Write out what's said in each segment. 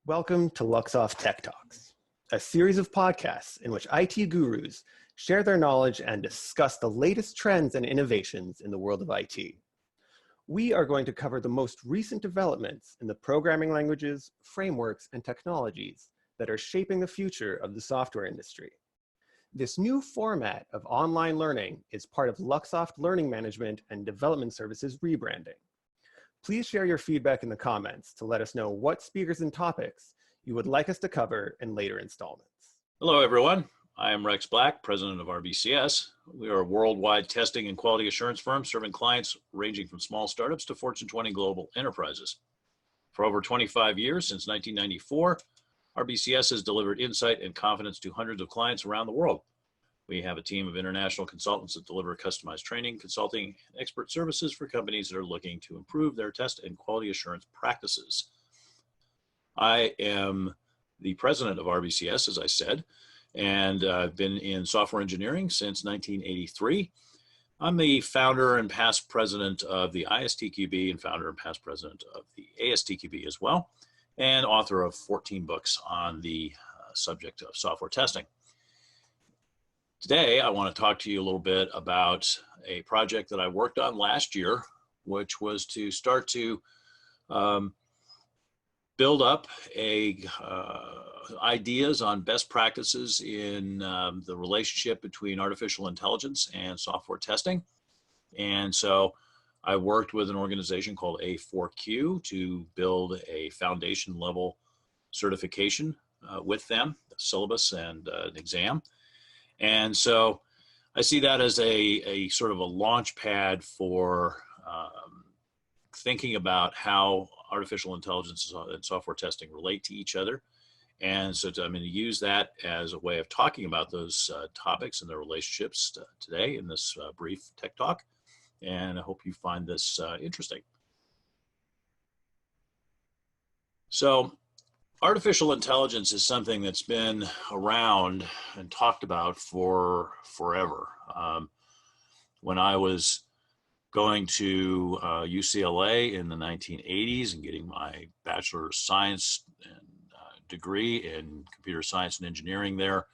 Welcome to Luxoft Tech Talks, a series of podcasts in which IT gurus share their knowledge and discuss the latest trends and innovations in the world of IT. We are going to cover the most recent developments in the programming languages, frameworks, and technologies that are shaping the future of the software industry. This new format of online learning is part of Luxoft Learning Management and Development Services rebranding. Please share your feedback in the comments to let us know what speakers and topics you would like us to cover in later installments. Hello, everyone. I am Rex Black, president of RBCS. We are a worldwide testing and quality assurance firm serving clients ranging from small startups to Fortune 20 global enterprises. For over 25 years, since 1994, RBCS has delivered insight and confidence to hundreds of clients around the world. We have a team of international consultants that deliver customized training, consulting, and expert services for companies that are looking to improve their test and quality assurance practices. I am the president of RBCS, as I said, and I've been in software engineering since 1983. I'm the founder and past president of the ISTQB and founder and past president of the ASTQB as well, and author of 14 books on the subject of software testing. Today, I want to talk to you a little bit about a project that I worked on last year, which was to start to build up ideas on best practices in the relationship between artificial intelligence and software testing. And so I worked with an organization called A4Q to build a foundation level certification with them, the syllabus and an exam. And so I see that as a sort of a launch pad for thinking about how artificial intelligence and software testing relate to each other. And so I'm going to use that as a way of talking about those topics and their relationships today in this brief tech talk. And I hope you find this interesting. So artificial intelligence is something that's been around and talked about for forever. When I was going to UCLA in the 1980s and getting my Bachelor of Science and degree in computer science and engineering there,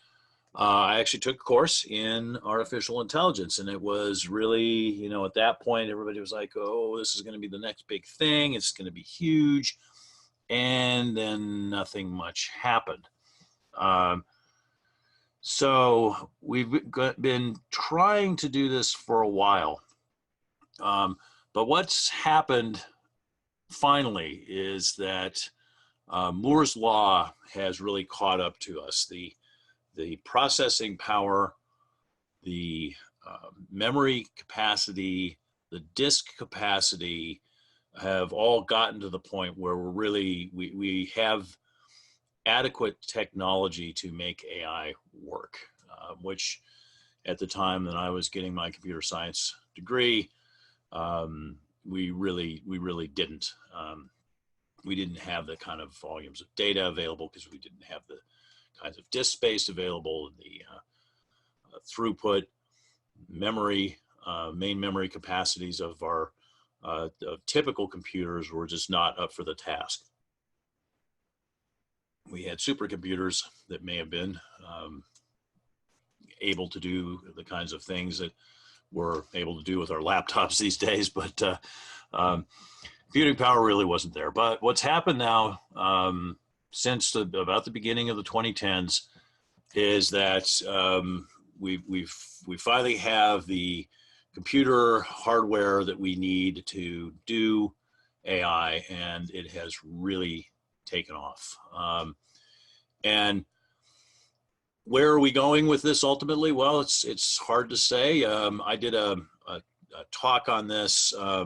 I actually took a course in artificial intelligence. And it was really, at that point, everybody was like, oh, this is going to be the next big thing. It's going to be huge. And then nothing much happened. So we've been trying to do this for a while. But what's happened finally is that Moore's Law has really caught up to us. The processing power, the memory capacity, the disk capacity have all gotten to the point where we have adequate technology to make AI work, which at the time that I was getting my computer science degree, we really didn't. We didn't have the kind of volumes of data available because we didn't have the kinds of disk space available, and the throughput, memory, main memory capacities of our of typical computers were just not up for the task. We had supercomputers that may have been able to do the kinds of things that we're able to do with our laptops these days, but computing power really wasn't there. But what's happened now since about the beginning of the 2010s is that we finally have the computer hardware that we need to do AI, and it has really taken off. And where are we going with this ultimately? Well, it's hard to say. I did a talk on this a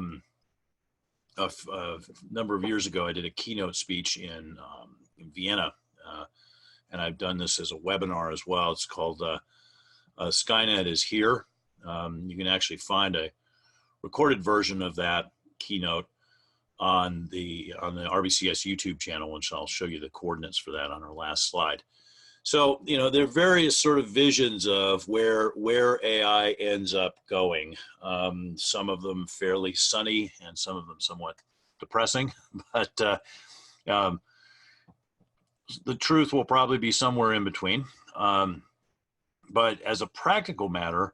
number of years ago. I did a keynote speech in Vienna, and I've done this as a webinar as well. It's called Skynet is Here. You can actually find a recorded version of that keynote on the RBCS YouTube channel, which I'll show you the coordinates for that on our last slide. So, there are various sort of visions of where AI ends up going. Some of them fairly sunny and some of them somewhat depressing. But the truth will probably be somewhere in between. But as a practical matter,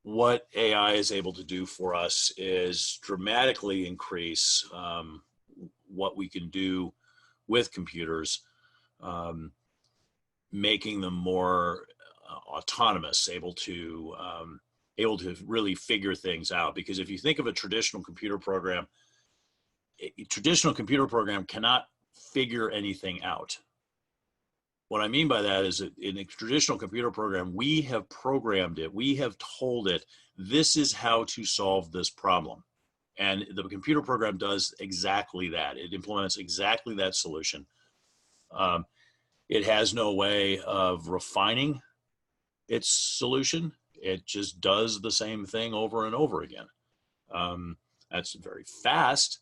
what AI is able to do for us is dramatically increase what we can do with computers, making them more autonomous, able to really figure things out. Because if you think of a traditional computer program cannot figure anything out. What I mean by that is that in a traditional computer program, we have programmed it, we have told it, this is how to solve this problem. And the computer program does exactly that. It implements exactly that solution. It has no way of refining its solution. It just does the same thing over and over again. That's very fast,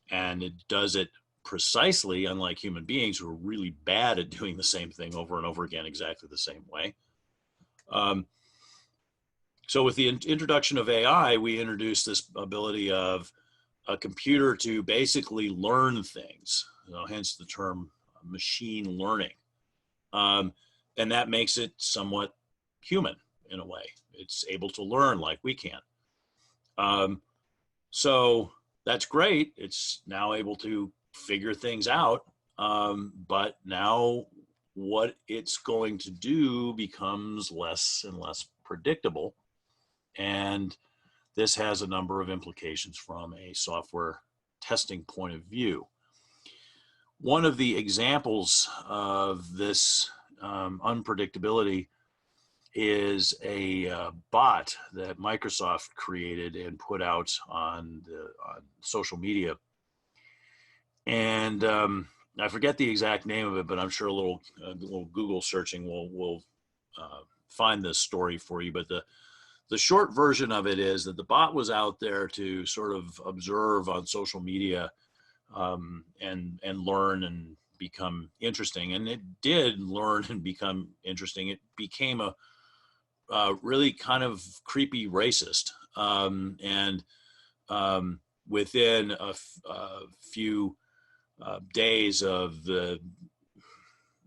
and it does it precisely, unlike human beings who are really bad at doing the same thing over and over again exactly the same way. So with the introduction of AI, we introduced this ability of a computer to basically learn things, hence the term machine learning. And that makes it somewhat human in a way. It's able to learn like we can. So that's great. It's now able to figure things out. But now what it's going to do becomes less and less predictable. And this has a number of implications from a software testing point of view. One of the examples of this unpredictability is a bot that Microsoft created and put out on social media. And I forget the exact name of it, but I'm sure a little Google searching will find this story for you. But the short version of it is that the bot was out there to sort of observe on social media and learn and become interesting. And it did learn and become interesting. It became a really kind of creepy racist. And within a few days of the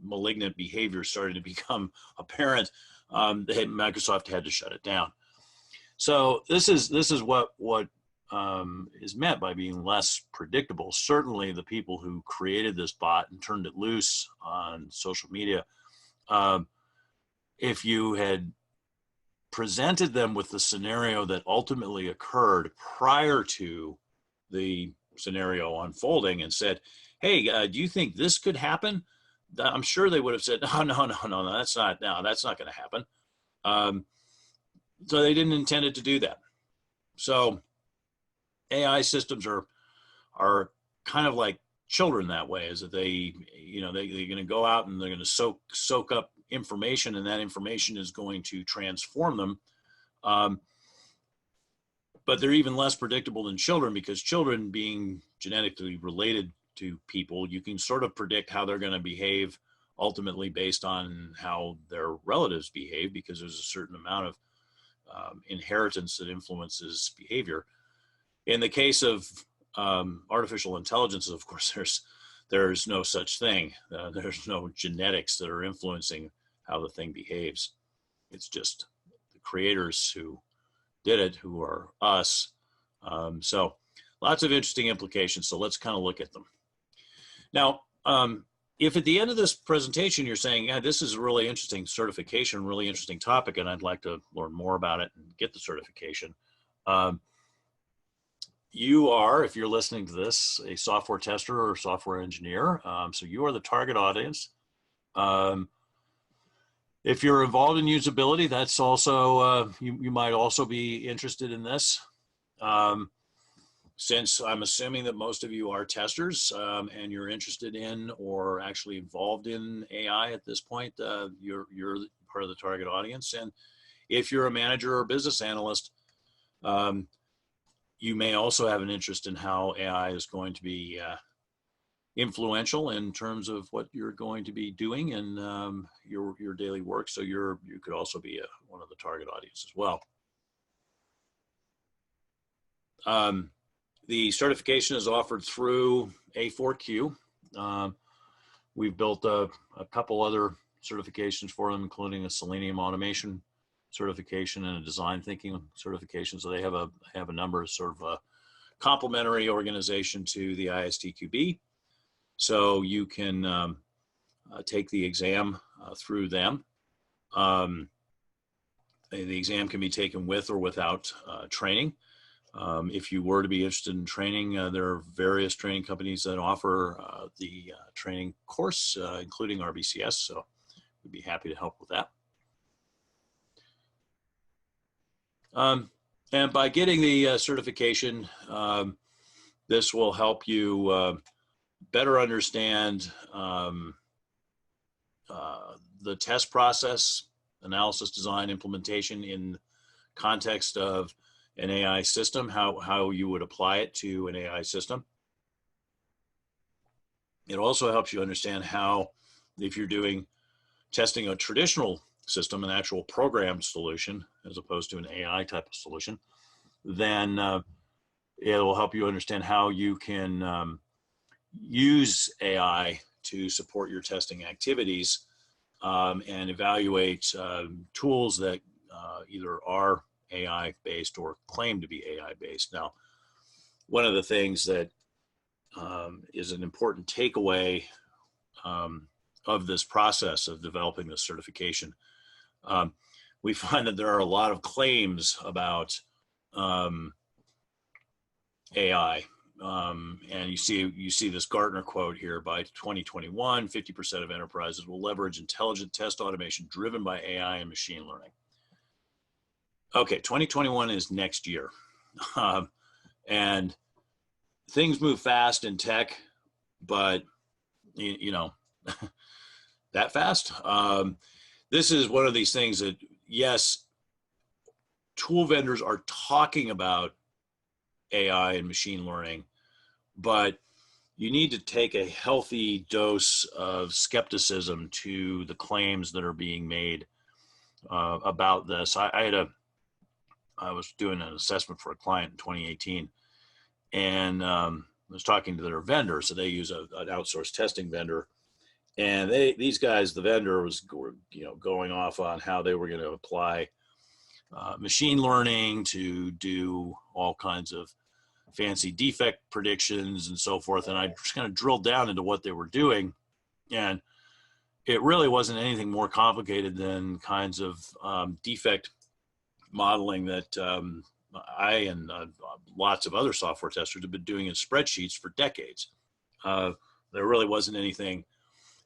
malignant behavior starting to become apparent, Microsoft had to shut it down. So this is what is meant by being less predictable. Certainly the people who created this bot and turned it loose on social media, if you had presented them with the scenario that ultimately occurred prior to the scenario unfolding and said, hey, do you think this could happen? I'm sure they would have said, no, that's not going to happen. So they didn't intend it to do that. So AI systems are kind of like children that way, is that they're going to go out and they're going to soak up information, and that information is going to transform them. But they're even less predictable than children, because children, being genetically related to people, you can sort of predict how they're going to behave ultimately based on how their relatives behave, because there's a certain amount of inheritance that influences behavior. In the case of artificial intelligence, of course, there's no such thing. There's no genetics that are influencing how the thing behaves. It's just the creators who did it, who are us. So lots of interesting implications. So let's kind of look at them. Now, if at the end of this presentation you're saying, yeah, this is a really interesting certification, really interesting topic, and I'd like to learn more about it and get the certification, you are, if you're listening to this, a software tester or software engineer. So you are the target audience. If you're involved in usability, that's also, you might also be interested in this. Since I'm assuming that most of you are testers and you're interested in or actually involved in AI at this point, you're part of the target audience. And if you're a manager or business analyst, you may also have an interest in how AI is going to be influential in terms of what you're going to be doing in your daily work. So you could also be one of the target audience as well. The certification is offered through A4Q. we've built a couple other certifications for them, including a Selenium automation certification and a design thinking certification. So they have a number of sort of a complementary organization to the ISTQB. So you can take the exam through them. The exam can be taken with or without training. If you were to be interested in training, there are various training companies that offer the training course, including RBCS. So we'd be happy to help with that. And by getting the certification, this will help you better understand the test process, analysis, design, implementation in context of an AI system, how you would apply it to an AI system. It also helps you understand how, if you're doing testing a traditional system, an actual programmed solution, as opposed to an AI type of solution, then it will help you understand how you can use AI to support your testing activities and evaluate tools that either are AI-based or claim to be AI-based. Now, one of the things that is an important takeaway of this process of developing this certification, we find that there are a lot of claims about AI. And you see this Gartner quote here: by 2021, 50% of enterprises will leverage intelligent test automation driven by AI and machine learning. Okay, 2021 is next year. And things move fast in tech, but you know, that fast. This is one of these things that, yes, tool vendors are talking about AI and machine learning, but you need to take a healthy dose of skepticism to the claims that are being made about this. I was doing an assessment for a client in 2018, and I was talking to their vendor. So they use an outsourced testing vendor, and these guys, the vendor was going off on how they were going to apply machine learning to do all kinds of fancy defect predictions and so forth. And I just kind of drilled down into what they were doing, and it really wasn't anything more complicated than kinds of defect modeling that I and lots of other software testers have been doing in spreadsheets for decades. There really wasn't anything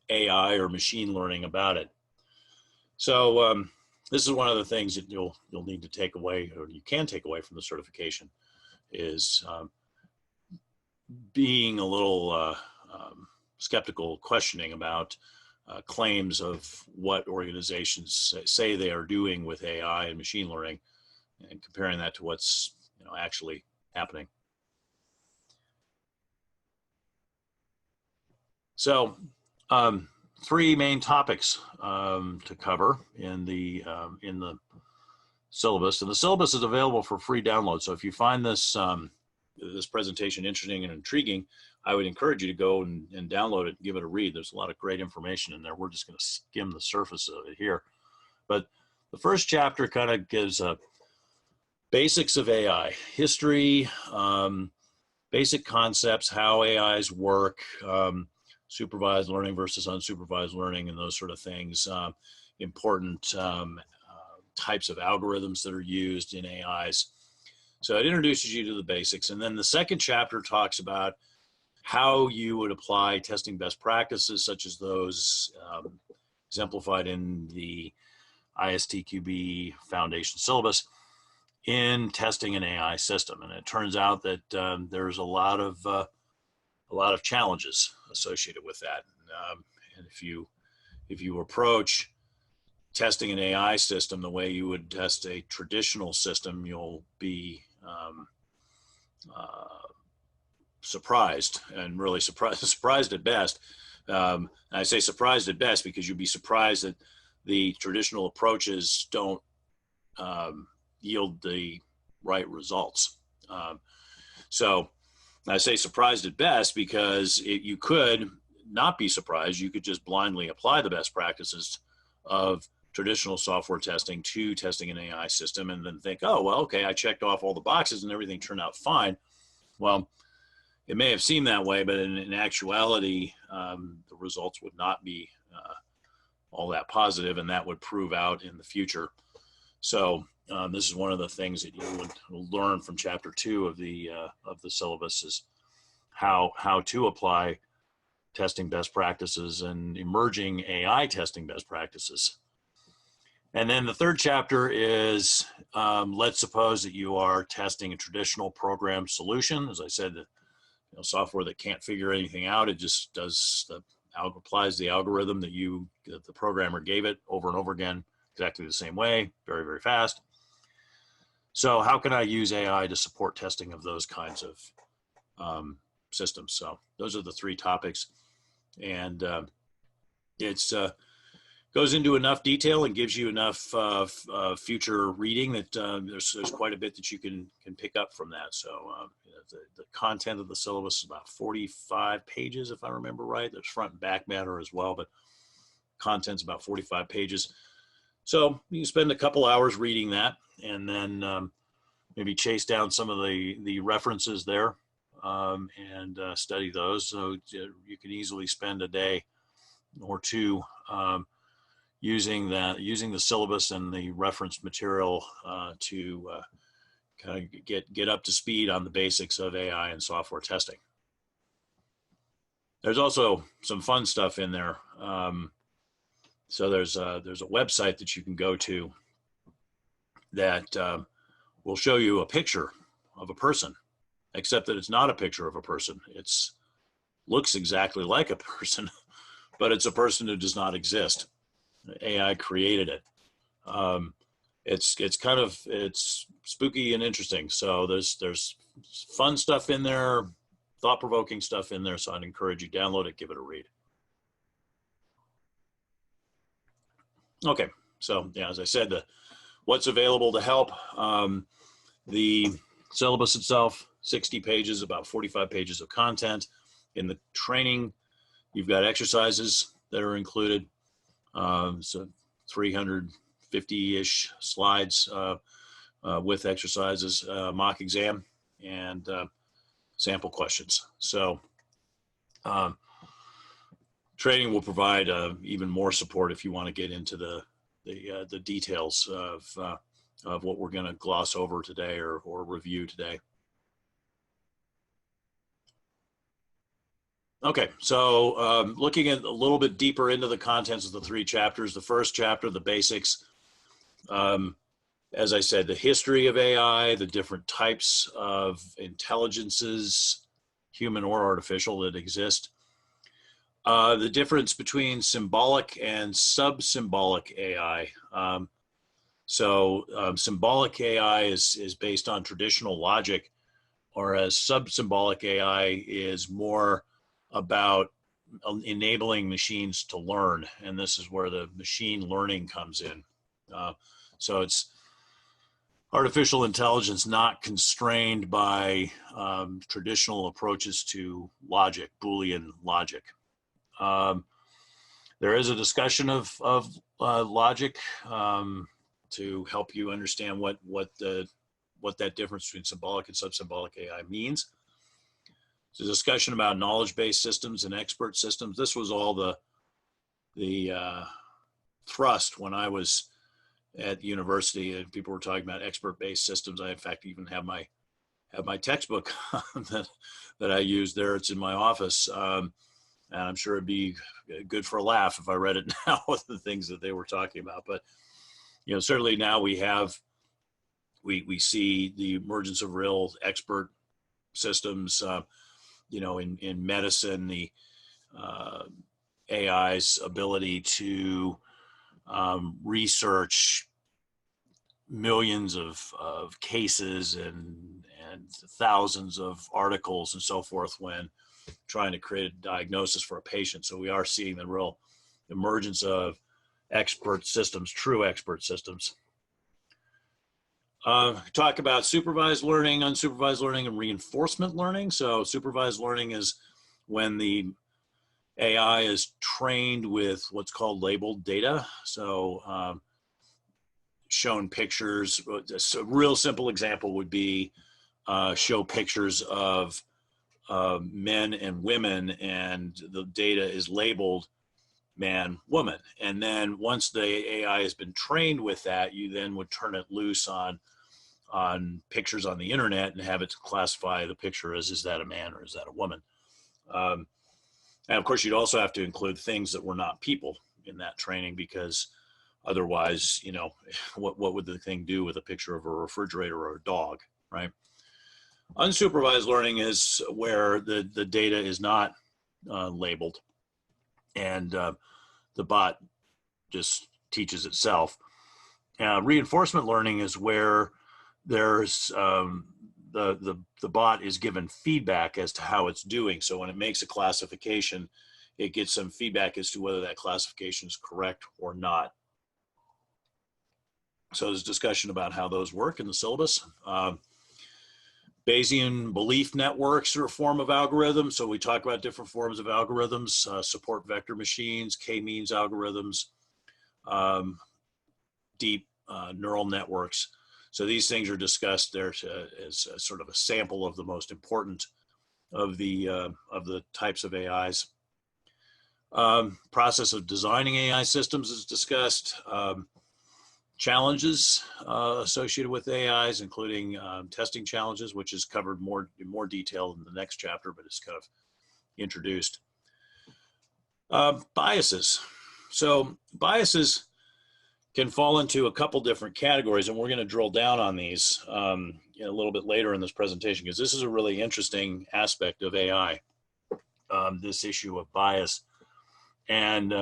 AI or machine learning about it. So this is one of the things that you'll need to take away, or you can take away from the certification, is being a little skeptical, questioning about claims of what organizations say they are doing with AI and machine learning, and comparing that to what's actually happening. So three main topics to cover in the syllabus, and the syllabus is available for free download. So if you find this this presentation interesting and intriguing, I would encourage you to go and download it and give it a read. There's a lot of great information in there. We're just going to skim the surface of it here. But the first chapter kind of gives basics of AI, history, basic concepts, how AIs work, supervised learning versus unsupervised learning, and those sort of things, important types of algorithms that are used in AIs. So it introduces you to the basics. And then the second chapter talks about how you would apply testing best practices, such as those exemplified in the ISTQB Foundation syllabus, in testing an AI system. And it turns out that there's a lot of challenges associated with that. And if you approach testing an AI system the way you would test a traditional system, you'll be surprised, and really surprised at best. I say surprised at best because you'd be surprised that the traditional approaches don't yield the right results. So I say surprised at best because you could not be surprised. You could just blindly apply the best practices of traditional software testing to testing an AI system and then think, oh, well, okay, I checked off all the boxes and everything turned out fine. Well, it may have seemed that way, but in actuality, the results would not be all that positive, and that would prove out in the future. So this is one of the things that you would learn from chapter 2 of the syllabus is how to apply testing best practices and emerging AI testing best practices. And then the third chapter is, let's suppose that you are testing a traditional program solution. As I said, software that can't figure anything out, it just does applies the algorithm that the programmer gave it over and over again, exactly the same way, very, very fast. So how can I use AI to support testing of those kinds of systems? So those are the 3 topics, and it's goes into enough detail and gives you enough future reading that there's quite a bit that you can pick up from that. So the content of the syllabus is about 45 pages, if I remember right. There's front and back matter as well, but content's about 45 pages. So you can spend a couple hours reading that, and then maybe chase down some of the references there and study those. So you can easily spend a day or two using the syllabus and the reference material to kind of get up to speed on the basics of AI and software testing. There's also some fun stuff in there. So there's a website that you can go to that will show you a picture of a person, except that it's not a picture of a person. It's looks exactly like a person, but it's a person who does not exist. AI created it. It's spooky and interesting. So there's fun stuff in there, thought-provoking stuff in there. So I'd encourage you, download it, give it a read. Okay, so yeah, as I said, what's available to help. The syllabus itself, 60 pages, about 45 pages of content. In the training, you've got exercises that are included. So 350-ish slides with exercises, mock exam, and sample questions. So training will provide even more support if you want to get into the details of what we're going to gloss over today or review today. Okay, so looking at a little bit deeper into the contents of the 3 chapters. The first chapter, the basics. As I said, the history of AI, the different types of intelligences, human or artificial, that exist. The difference between symbolic and sub-symbolic AI. Symbolic AI is based on traditional logic, whereas sub-symbolic AI is more about enabling machines to learn, and this is where the machine learning comes in. So it's artificial intelligence not constrained by traditional approaches to logic, Boolean logic. There is a discussion of logic to help you understand what that difference between symbolic and sub-symbolic AI means. There's a discussion about knowledge-based systems and expert systems. This was all the thrust when I was at university, and people were talking about expert-based systems. I, in fact, even have my textbook that I use there. It's in my office, and I'm sure it'd be good for a laugh if I read it now with the things that they were talking about. But certainly now we see the emergence of real expert systems. In medicine, the AI's ability to research millions of cases and thousands of articles and so forth when trying to create a diagnosis for a patient. So we are seeing the real emergence of expert systems, true expert systems. Talk about supervised learning, unsupervised learning, and reinforcement learning. So supervised learning is when the AI is trained with what's called labeled data. So shown pictures, a real simple example would be show pictures of men and women, and the data is labeled man, woman. And then once the AI has been trained with that, you then would turn it loose on pictures on the internet and have it classify the picture as, is that a man or is that a woman? And of course, you'd also have to include things that were not people in that training, because otherwise, you know, what would the thing do with a picture of a refrigerator or a dog, right? Unsupervised learning is where the data is not labeled, and the bot just teaches itself. Reinforcement learning is where there's the bot is given feedback as to how it's doing. So when it makes a classification, it gets some feedback as to whether that classification is correct or not. So there's discussion about how those work in the syllabus. Bayesian belief networks are a form of algorithm. So we talk about different forms of algorithms, support vector machines, k-means algorithms, deep neural networks. So these things are discussed there as a sort of a sample of the most important of the types of AIs. Process of designing AI systems is discussed. Challenges associated with AIs, including testing challenges, which is covered in more detail in the next chapter, but it's kind of introduced. Biases. So biases can fall into a couple different categories, and we're going to drill down on these a little bit later in this presentation, because this is a really interesting aspect of AI, this issue of bias, and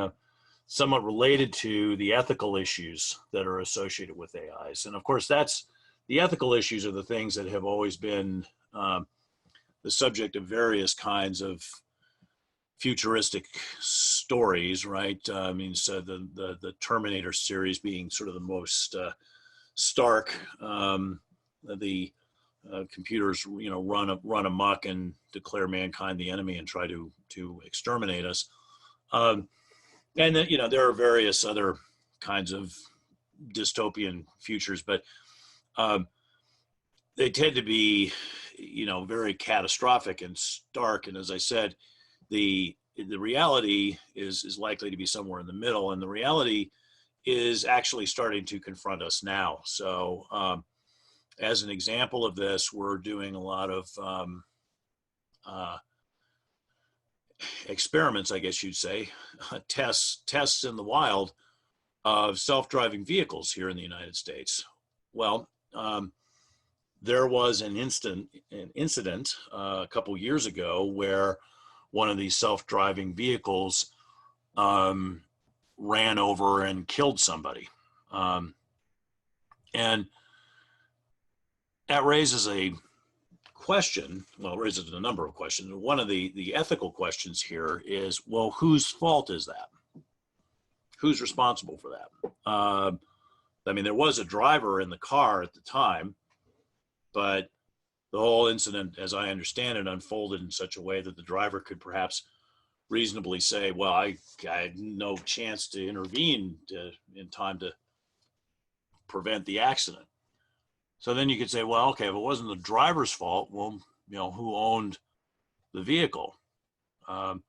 somewhat related to the ethical issues that are associated with AIs. And of course, the ethical issues are the things that have always been the subject of various kinds of futuristic stories, right? I mean, so the Terminator series being sort of the most stark. The computers, you know, run amok and declare mankind the enemy and try to exterminate us. And then, you know, there are various other kinds of dystopian futures, but they tend to be, you know, very catastrophic and stark. And as I said, the reality is likely to be somewhere in the middle, and the reality is actually starting to confront us now. So as an example of this, we're doing a lot of experiments, I guess you'd say, tests in the wild of self-driving vehicles here in the United States. Well, there was an incident a couple years ago where one of these self-driving vehicles ran over and killed somebody. And that raises a question, well, it raises a number of questions. One of the ethical questions here is, well, whose fault is that? Who's responsible for that? I mean, there was a driver in the car at the time, but the whole incident, as I understand it, unfolded in such a way that the driver could perhaps reasonably say, well, I had no chance to intervene in time to prevent the accident. So then you could say, well, okay, if it wasn't the driver's fault, well, you know, who owned the vehicle? Well,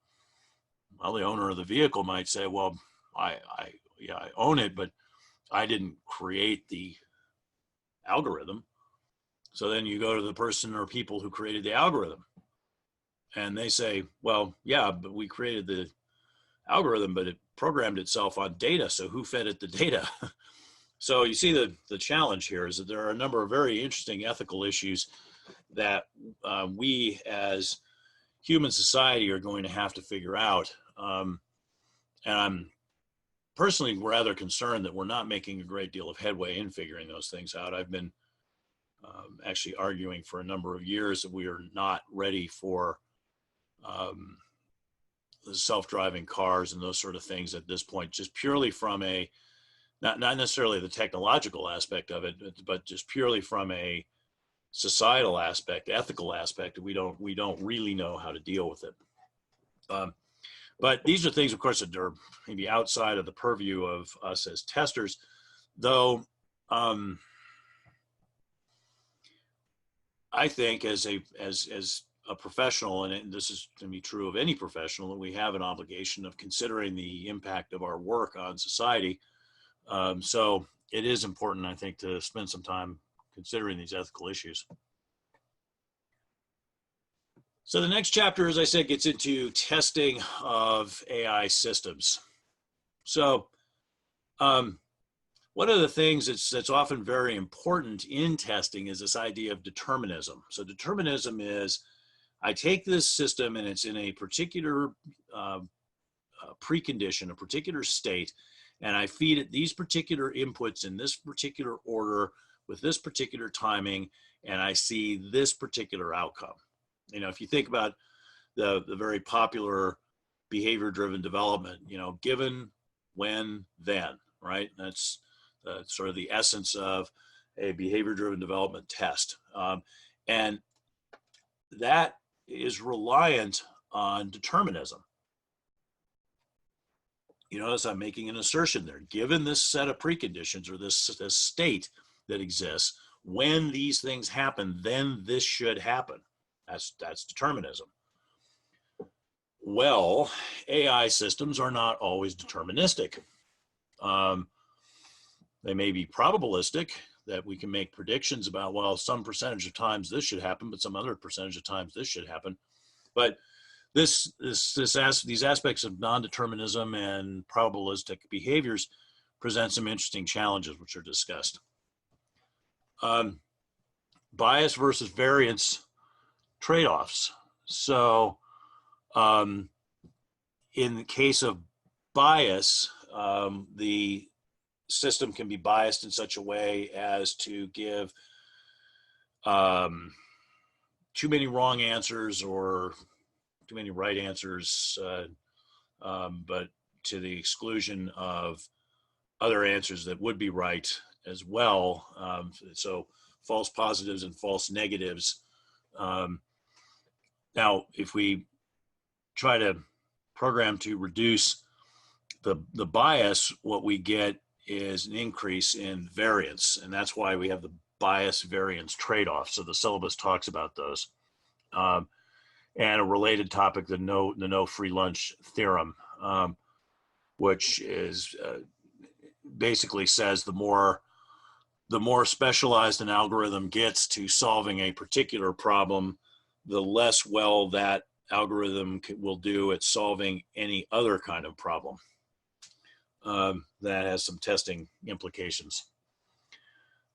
the owner of the vehicle might say, well, I own it, but I didn't create the algorithm. So then you go to the person or people who created the algorithm, and they say, well, yeah, but we created the algorithm, but it programmed itself on data. So who fed it the data? So you see the challenge here is that there are a number of very interesting ethical issues that we as human society are going to have to figure out. And I'm personally rather concerned that we're not making a great deal of headway in figuring those things out. I've been actually arguing for a number of years that we are not ready for self-driving cars and those sort of things at this point, just purely from a, not necessarily the technological aspect of it, but just purely from a societal aspect, ethical aspect. We don't really know how to deal with it. But these are things, of course, that are maybe outside of the purview of us as testers, though. I think as a professional, and this is to be true of any professional, that we have an obligation of considering the impact of our work on society. So it is important, I think, to spend some time considering these ethical issues. So the next chapter, as I said, gets into testing of AI systems. So one of the things that's often very important in testing is this idea of determinism. So determinism is, I take this system and it's in a particular precondition, a particular state, and I feed it these particular inputs in this particular order with this particular timing, and I see this particular outcome. You know, if you think about the very popular behavior-driven development, you know, given, when, then, right? That's sort of the essence of a behavior-driven development test. And that is reliant on determinism. You notice I'm making an assertion there. Given this set of preconditions or this state that exists, when these things happen, then this should happen. That's determinism. Well, AI systems are not always deterministic. They may be probabilistic, that we can make predictions about, well, some percentage of times this should happen, but some other percentage of times this should happen. But these aspects of non-determinism and probabilistic behaviors present some interesting challenges, which are discussed. Bias versus variance trade-offs. So in the case of bias, the system can be biased in such a way as to give too many wrong answers or too many right answers, but to the exclusion of other answers that would be right as well. So false positives and false negatives. Now, if we try to program to reduce the bias, what we get is an increase in variance, and that's why we have the bias variance trade-off. So the syllabus talks about those. And a related topic, the no free lunch theorem, which is basically says the more specialized an algorithm gets to solving a particular problem, the less well that algorithm will do at solving any other kind of problem. That has some testing implications.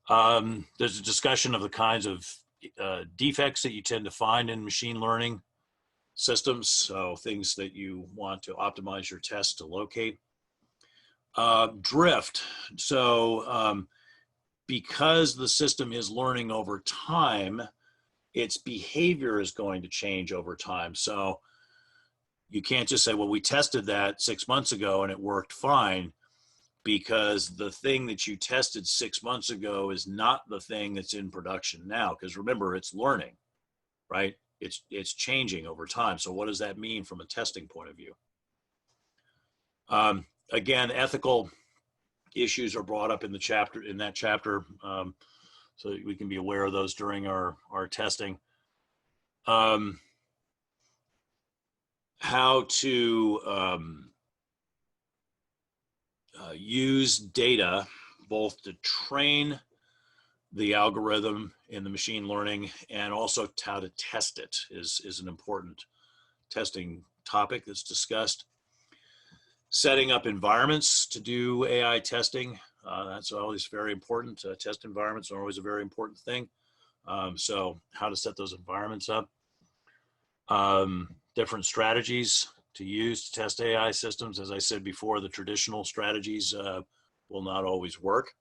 There's a discussion of the kinds of defects that you tend to find in machine learning systems, so things that you want to optimize your tests to locate. Drift. So because the system is learning over time, its behavior is going to change over time. So you can't just say, well, we tested that 6 months ago and it worked fine, because the thing that you tested 6 months ago is not the thing that's in production now. Because remember, it's learning, right? It's changing over time. So what does that mean from a testing point of view? Again, ethical issues are brought up in that chapter, so we can be aware of those during our testing. How to use data both to train the algorithm in the machine learning and also how to test it is an important testing topic that's discussed. Setting up environments to do AI testing, that's always very important. Test environments are always a very important thing. So how to set those environments up. Different strategies to use to test AI systems. As I said before, the traditional strategies will not always work.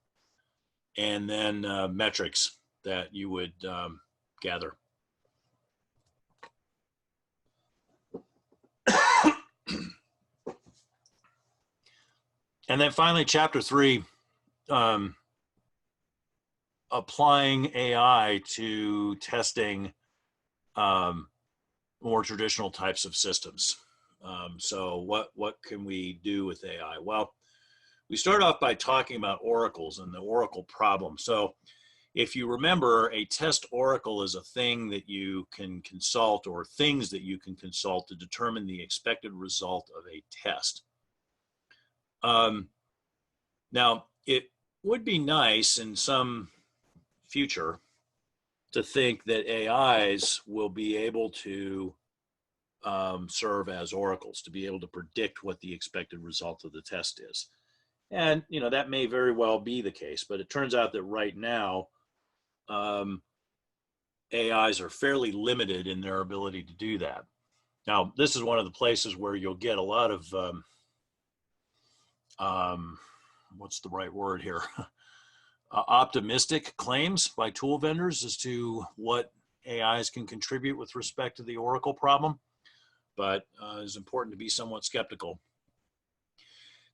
And then metrics that you would gather. And then finally, chapter 3, applying AI to testing more traditional types of systems. So what can we do with AI? Well, we start off by talking about oracles and the oracle problem. So if you remember, a test oracle is a thing that you can consult, or things that you can consult to determine the expected result of a test. Now, it would be nice in some future to think that AIs will be able to serve as oracles, to be able to predict what the expected result of the test is. And, you know, that may very well be the case, but it turns out that right now, AIs are fairly limited in their ability to do that. Now, this is one of the places where you'll get a lot of, what's the right word here? Optimistic claims by tool vendors as to what AIs can contribute with respect to the oracle problem, but it's important to be somewhat skeptical.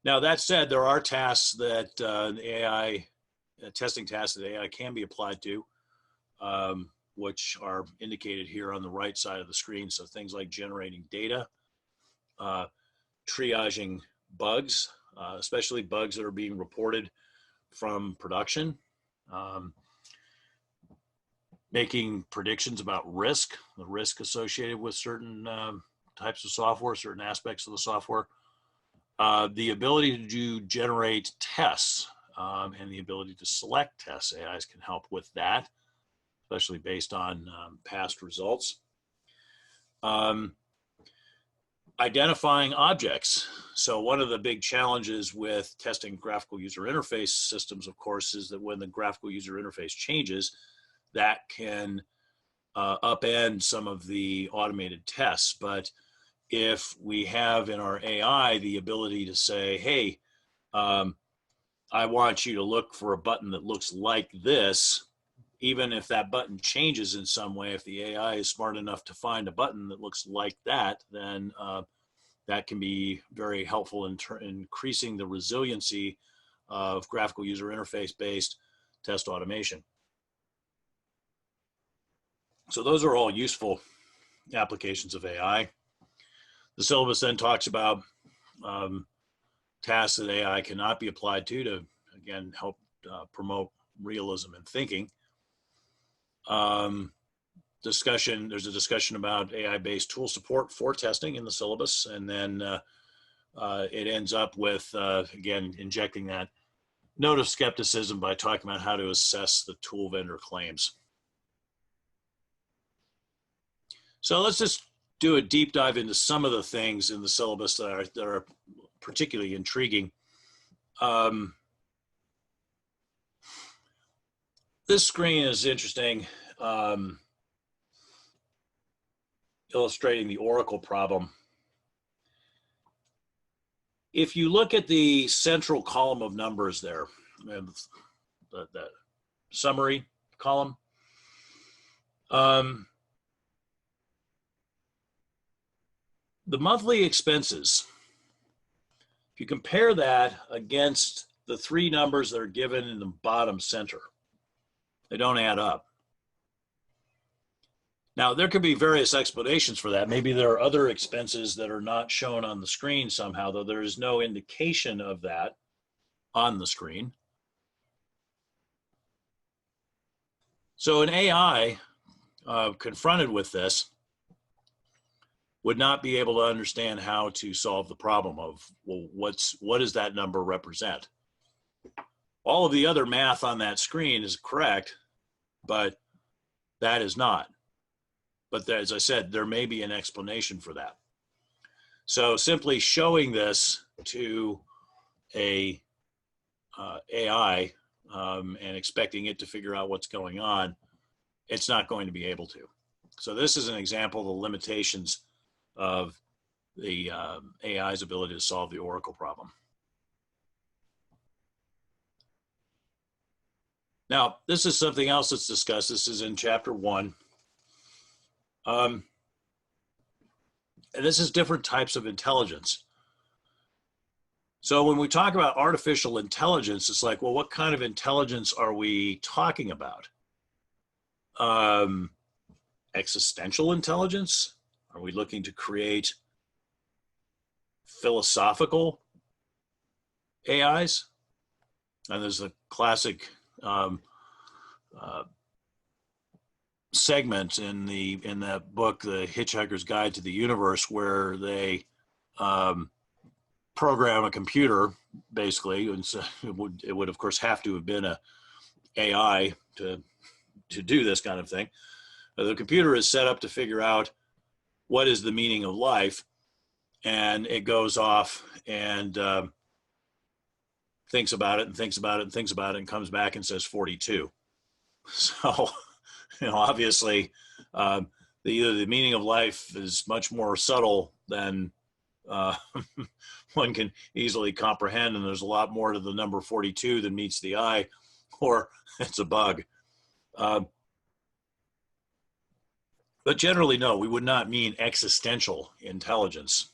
Now, that said, there are tasks that AI, testing tasks that AI can be applied to, which are indicated here on the right side of the screen. So things like generating data, triaging bugs, especially bugs that are being reported from production, making predictions about risk, the risk associated with certain types of software, certain aspects of the software, the ability to generate tests, and the ability to select tests. AIs can help with that, especially based on past results. Identifying objects. So one of the big challenges with testing graphical user interface systems, of course, is that when the graphical user interface changes, that can upend some of the automated tests. But if we have in our AI the ability to say, hey, I want you to look for a button that looks like this, even if that button changes in some way, if the AI is smart enough to find a button that looks like that, then that can be very helpful in increasing the resiliency of graphical user interface-based test automation. So those are all useful applications of AI. The syllabus then talks about tasks that AI cannot be applied to again, help promote realism in thinking. There's a discussion about AI-based tool support for testing in the syllabus, and then it ends up with, again, injecting that note of skepticism by talking about how to assess the tool vendor claims. So let's just do a deep dive into some of the things in the syllabus that are particularly intriguing. This screen is interesting, illustrating the oracle problem. If you look at the central column of numbers there, the summary column, the monthly expenses, if you compare that against the three numbers that are given in the bottom center, they don't add up. Now, there could be various explanations for that. Maybe there are other expenses that are not shown on the screen somehow, though there is no indication of that on the screen. So an AI confronted with this would not be able to understand how to solve the problem of, well, what does that number represent? All of the other math on that screen is correct, but that is not. But as I said, there may be an explanation for that. So simply showing this to a AI and expecting it to figure out what's going on, it's not going to be able to. So this is an example of the limitations of the AI's ability to solve the oracle problem. Now, this is something else that's discussed. This is in chapter 1. And this is different types of intelligence. So when we talk about artificial intelligence, it's like, well, what kind of intelligence are we talking about? Existential intelligence? Are we looking to create philosophical AIs. And there's a classic segment in that book, The Hitchhiker's Guide to the Universe, where they program a computer, basically, and so it would of course have to have been a AI to do this kind of thing. The computer is set up to figure out what is the meaning of life, and it goes off and thinks about it and thinks about it and thinks about it and comes back and says 42. So, obviously, either the meaning of life is much more subtle than one can easily comprehend, and there's a lot more to the number 42 than meets the eye, or it's a bug. But generally, no, we would not mean existential intelligence.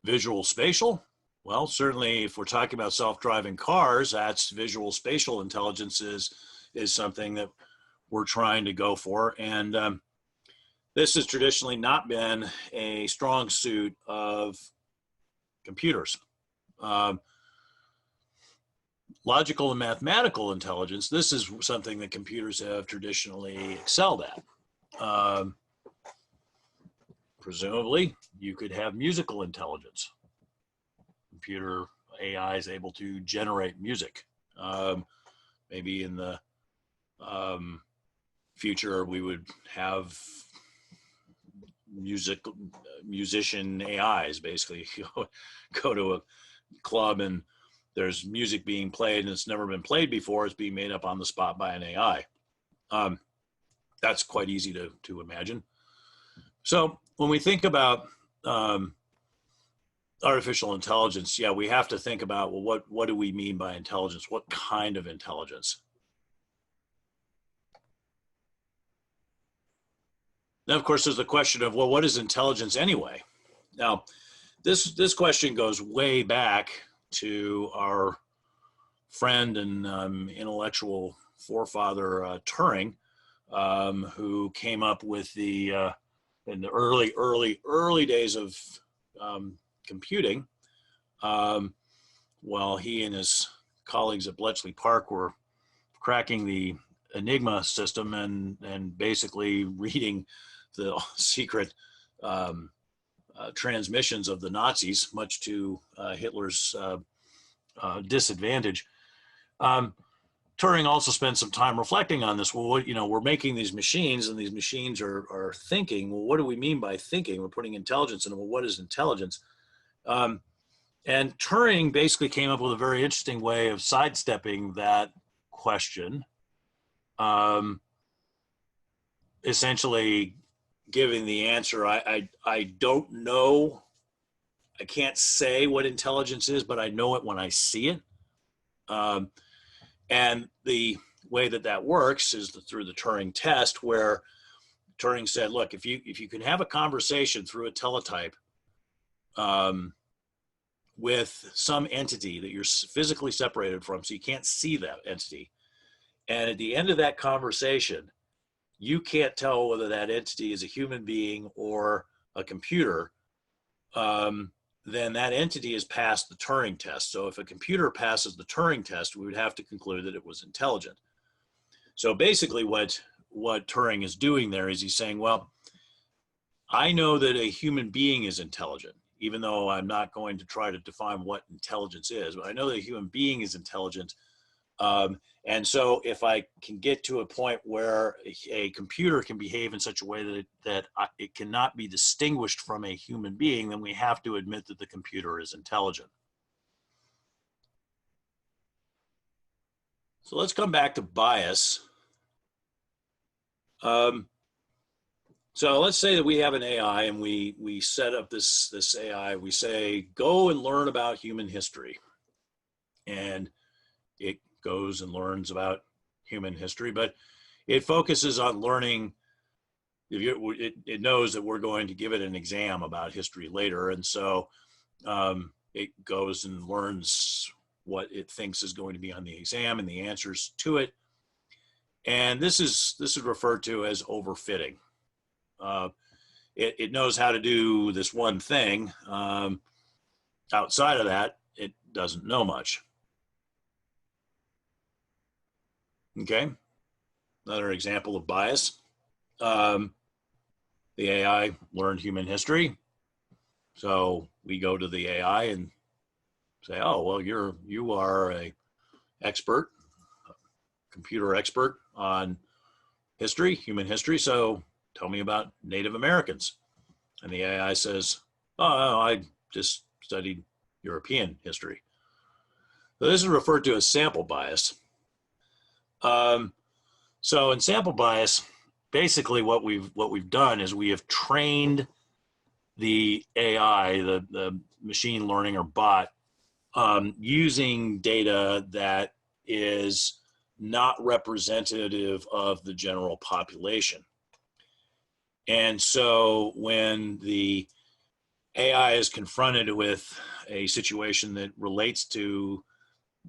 Visual spatial? Well, certainly if we're talking about self-driving cars, that's visual spatial intelligence is something that we're trying to go for. And this has traditionally not been a strong suit of computers. Logical and mathematical intelligence, this is something that computers have traditionally excelled at. Presumably, you could have musical intelligence. Computer AI is able to generate music. Maybe in the future, we would have musician AIs, basically. Go to a club and there's music being played and it's never been played before. It's being made up on the spot by an AI. That's quite easy to imagine. So when we think about artificial intelligence, yeah, we have to think about, well, what do we mean by intelligence? What kind of intelligence? Then, of course, there's the question of, well, what is intelligence anyway? Now, this question goes way back to our friend and intellectual forefather Turing, who came up with in the early days of computing, while he and his colleagues at Bletchley Park were cracking the Enigma system and basically reading the secret transmissions of the Nazis, much to Hitler's disadvantage. Turing also spent some time reflecting on this. Well, we're making these machines, and these machines are thinking. Well, what do we mean by thinking? We're putting intelligence in them. Well, what is intelligence? And Turing basically came up with a very interesting way of sidestepping that question, essentially giving the answer, I don't know. I can't say what intelligence is, but I know it when I see it. And the way that works is through the Turing test, where Turing said, look, if you can have a conversation through a teletype with some entity that you're physically separated from, so you can't see that entity, and at the end of that conversation, you can't tell whether that entity is a human being or a computer, then that entity has passed the Turing test. So if a computer passes the Turing test, we would have to conclude that it was intelligent. So basically what Turing is doing there is he's saying, well, I know that a human being is intelligent, even though I'm not going to try to define what intelligence is, but I know that a human being is intelligent. And so if I can get to a point where a computer can behave in such a way that it cannot be distinguished from a human being, then we have to admit that the computer is intelligent. So let's come back to bias. So let's say that we have an AI and we set up this AI. We say, go and learn about human history. And it goes and learns about human history, but it focuses on learning. It knows that we're going to give it an exam about history later, and so it goes and learns what it thinks is going to be on the exam and the answers to it. And this is referred to as overfitting. it knows how to do this one thing. Outside of that, it doesn't know much. Okay, another example of bias. The AI learned human history. So we go to the AI and say, oh, well, you are a expert, computer expert on history, human history. So tell me about Native Americans. And the AI says, oh, I just studied European history. So this is referred to as sample bias. So in sample bias, basically what we've done is we have trained the AI, the machine learning or bot, using data that is not representative of the general population. And so when the AI is confronted with a situation that relates to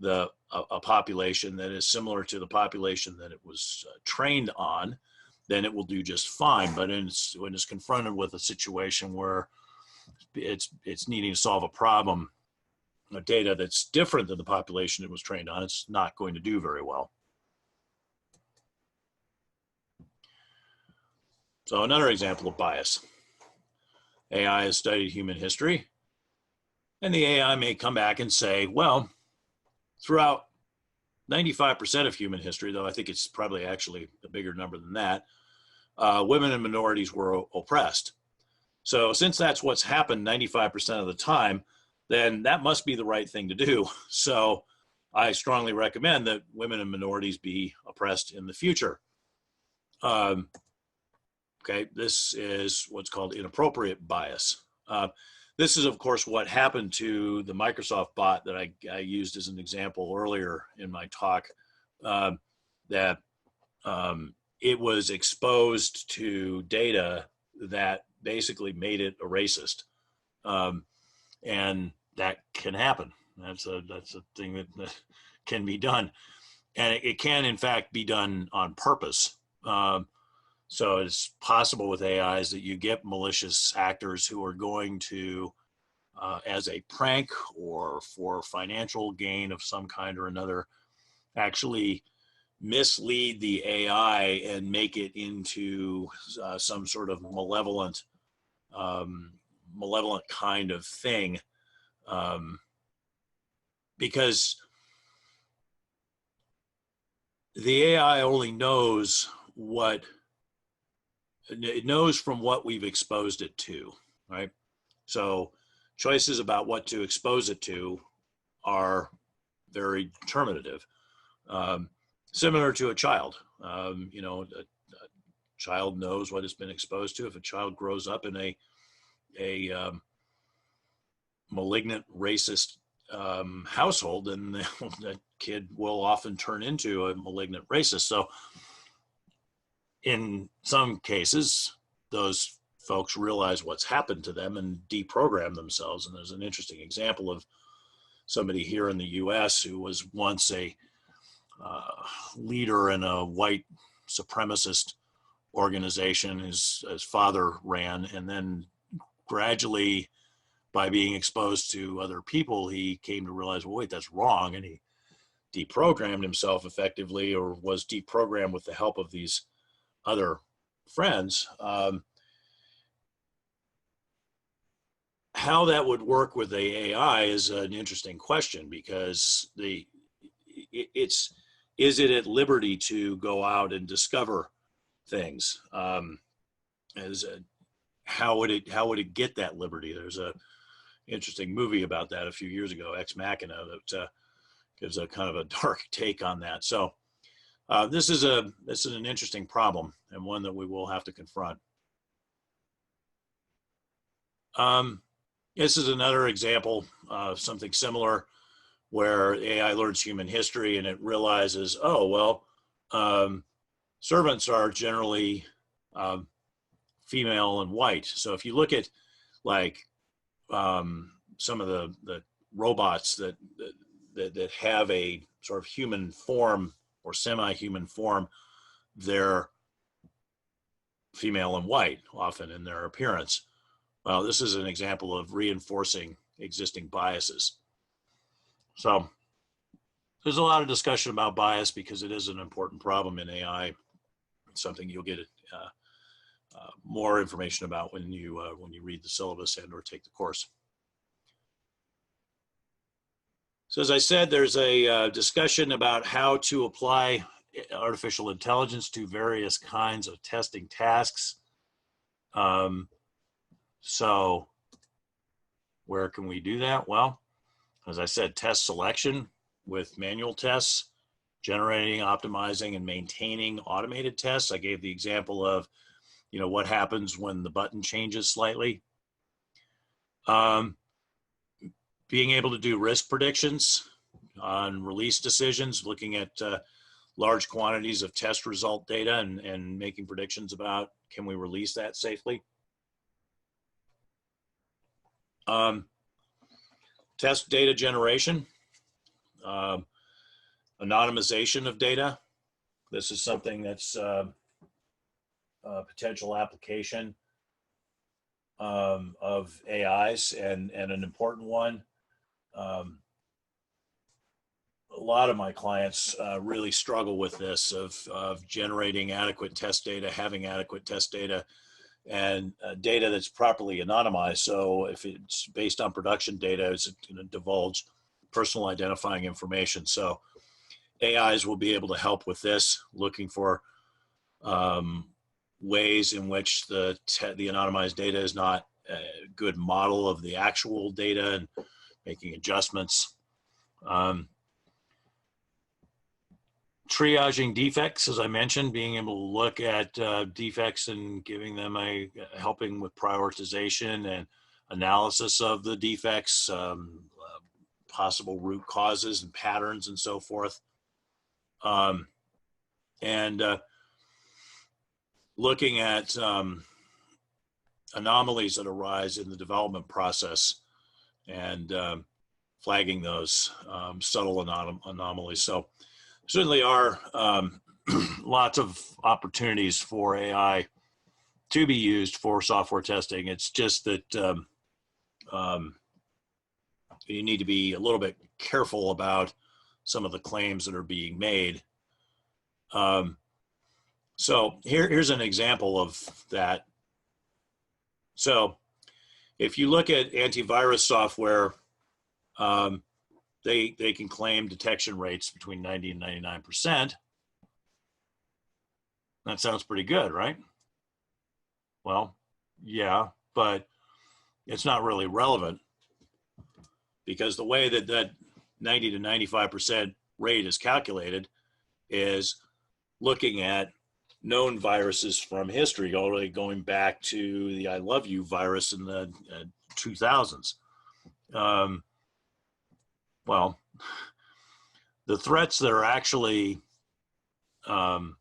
a population that is similar to the population that it was trained on, then it will do just fine. But when it's confronted with a situation where it's needing to solve a problem, data that's different than the population it was trained on, it's not going to do very well. So another example of bias. AI has studied human history, and the AI may come back and say, well, throughout 95% of human history, though I think it's probably actually a bigger number than that, women and minorities were oppressed. So since that's what's happened 95% of the time, then that must be the right thing to do. So I strongly recommend that women and minorities be oppressed in the future. Okay, this is what's called inappropriate bias. This is, of course, what happened to the Microsoft bot that I used as an example earlier in my talk, that it was exposed to data that basically made it a racist. And that can happen. That's a thing that can be done. And it can, in fact, be done on purpose. So it's possible with AIs that you get malicious actors who are going to, as a prank or for financial gain of some kind or another, actually mislead the AI and make it into some sort of malevolent kind of thing, because the AI only knows what it knows from what we've exposed it to, right? So choices about what to expose it to are very determinative. Similar to a child, you know, a child knows what it's been exposed to. If a child grows up in a malignant racist household, then that kid will often turn into a malignant racist. So in some cases, those folks realize what's happened to them and deprogram themselves. And there's an interesting example of somebody here in the US who was once a leader in a white supremacist organization his father ran, and then gradually, by being exposed to other people, he came to realize, well, wait, that's wrong. And he deprogrammed himself effectively, or was deprogrammed with the help of these other friends. How that would work with the AI is an interesting question, because is it at liberty to go out and discover things? How would it get that liberty? There's a interesting movie about that a few years ago, Ex Machina, that gives a kind of a dark take on that. So this is an interesting problem, and one that we will have to confront. This is another example of something similar, where AI learns human history and it realizes, oh, well, servants are generally female and white. So if you look at like some of the robots that have a sort of human form or semi-human form, they're female and white, often in their appearance. Well, this is an example of reinforcing existing biases. So there's a lot of discussion about bias because it is an important problem in AI. It's something you'll get more information about when you read the syllabus and or take the course. So as I said, there's a discussion about how to apply artificial intelligence to various kinds of testing tasks. So where can we do that? Well, as I said, test selection with manual tests, generating, optimizing, and maintaining automated tests. I gave the example of, what happens when the button changes slightly. Being able to do risk predictions on release decisions, looking at large quantities of test result data and making predictions about, can we release that safely? Test data generation, anonymization of data. This is something that's a potential application of AIs and an important one. A lot of my clients really struggle with this of generating adequate test data, having adequate test data, and data that's properly anonymized. So if it's based on production data, it's going to divulge personal identifying information. So AIs will be able to help with this, looking for ways in which the anonymized data is not a good model of the actual data and making adjustments. Triaging defects, as I mentioned, being able to look at defects and giving them helping with prioritization and analysis of the defects, possible root causes and patterns and so forth. And looking at anomalies that arise in the development process and flagging those subtle anomalies. So certainly are lots of opportunities for AI to be used for software testing. It's just that you need to be a little bit careful about some of the claims that are being made. So here's an example of that. So if you look at antivirus software, they can claim detection rates between 90 and 99%. That sounds pretty good, right? Well, yeah, but it's not really relevant because the way that 90 to 95% rate is calculated is looking at known viruses from history, already going back to the I Love You virus in the 2000s. Well, the threats that are actually going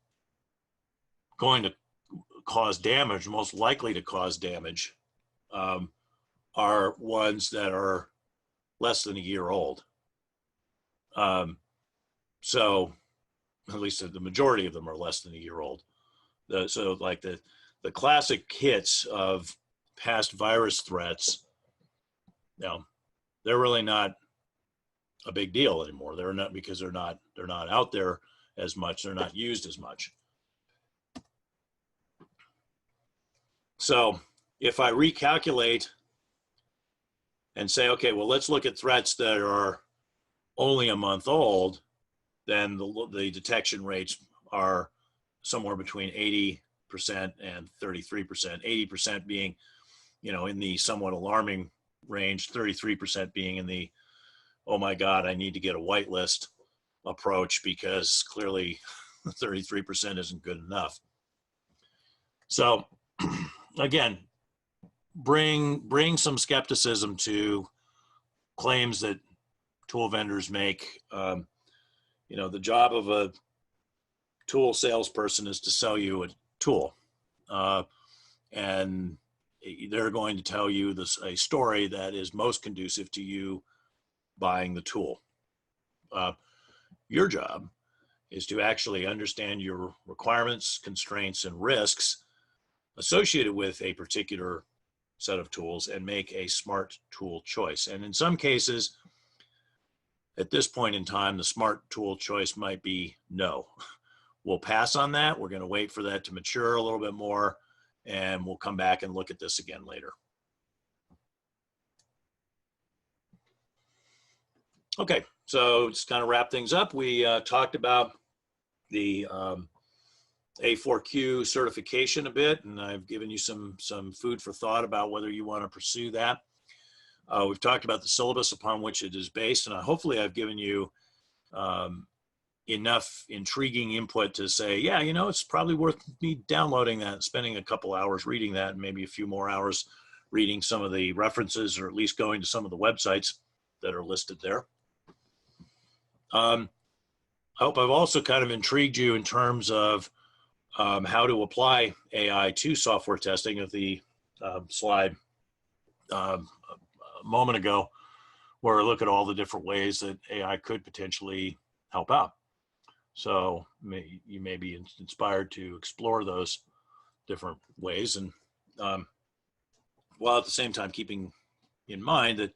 to cause damage, most likely to cause damage, are ones that are less than a year old. So at least the majority of them are less than a year old. So like the classic hits of past virus threats, they're really not a big deal anymore. They're not, because they're not out there as much. They're not used as much. So if I recalculate and say, okay, well, let's look at threats that are only a month old, then the detection rates are somewhere between 80% and 33%, 80% being, in the somewhat alarming range, 33% being in the, oh my God, I need to get a whitelist approach because clearly 33% isn't good enough. So again, bring some skepticism to claims that tool vendors make. The job of a tool salesperson is to sell you a tool. And they're going to tell you a story that is most conducive to you buying the tool. Your job is to actually understand your requirements, constraints, and risks, associated with a particular set of tools and make a smart tool choice. And in some cases, at this point in time, the smart tool choice might be no. We'll pass on that. We're going to wait for that to mature a little bit more, and we'll come back and look at this again later. Okay, so just kind of wrap things up. We talked about the A4Q certification a bit, and I've given you some food for thought about whether you want to pursue that. We've talked about the syllabus upon which it is based, and hopefully I've given you enough intriguing input to say, yeah, you know, it's probably worth me downloading that, spending a couple hours reading that, and maybe a few more hours reading some of the references, or at least going to some of the websites that are listed there. I hope I've also kind of intrigued you in terms of how to apply AI to software testing. Of the slide a moment ago, where I look at all the different ways that AI could potentially help out. So you may be inspired to explore those different ways, and while at the same time keeping in mind that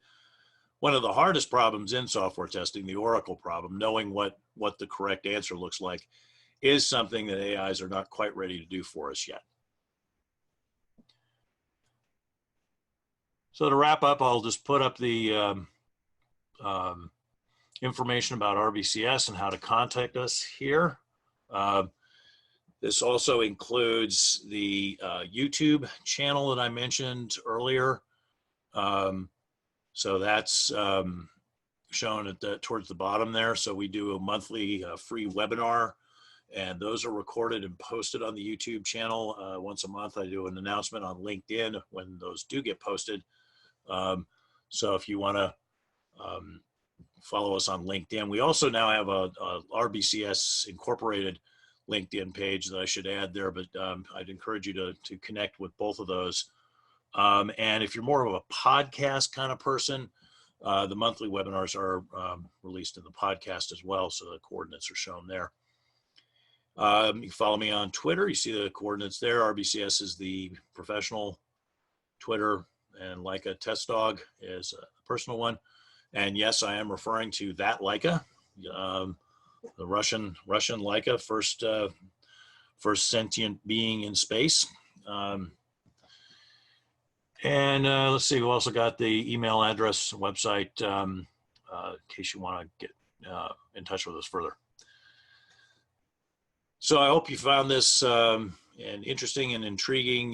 one of the hardest problems in software testing, the Oracle problem, knowing what the correct answer looks like, is something that AIs are not quite ready to do for us yet. So to wrap up, I'll just put up the information about RBCS and how to contact us here. This also includes the YouTube channel that I mentioned earlier. So that's shown at towards the bottom there. So we do a monthly free webinar, and those are recorded and posted on the YouTube channel. Once a month, I do an announcement on LinkedIn when those do get posted. So if you want to follow us on LinkedIn, we also now have a RBCS Incorporated LinkedIn page that I should add there, but I'd encourage you to connect with both of those. And if you're more of a podcast kind of person, the monthly webinars are released in the podcast as well, so the coordinates are shown there. You can follow me on Twitter. You see the coordinates there. RBCS is the professional Twitter, and Leica Test Dog is a personal one. And yes, I am referring to that Leica, the Russian Leica, first sentient being in space. And let's see, we've also got the email address, website, in case you want to get in touch with us further. So I hope you found this an interesting and intriguing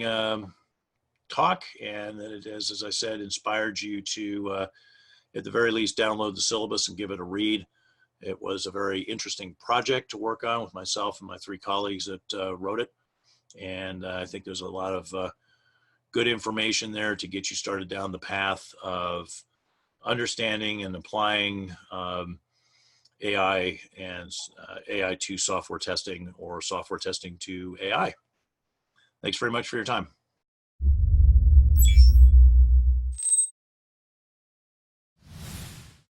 talk, and that it has, as I said, inspired you to, at the very least, download the syllabus and give it a read. It was a very interesting project to work on with myself and my 3 colleagues that wrote it. And I think there's a lot of good information there to get you started down the path of understanding and applying AI and AI to software testing, or software testing to AI. Thanks very much for your time.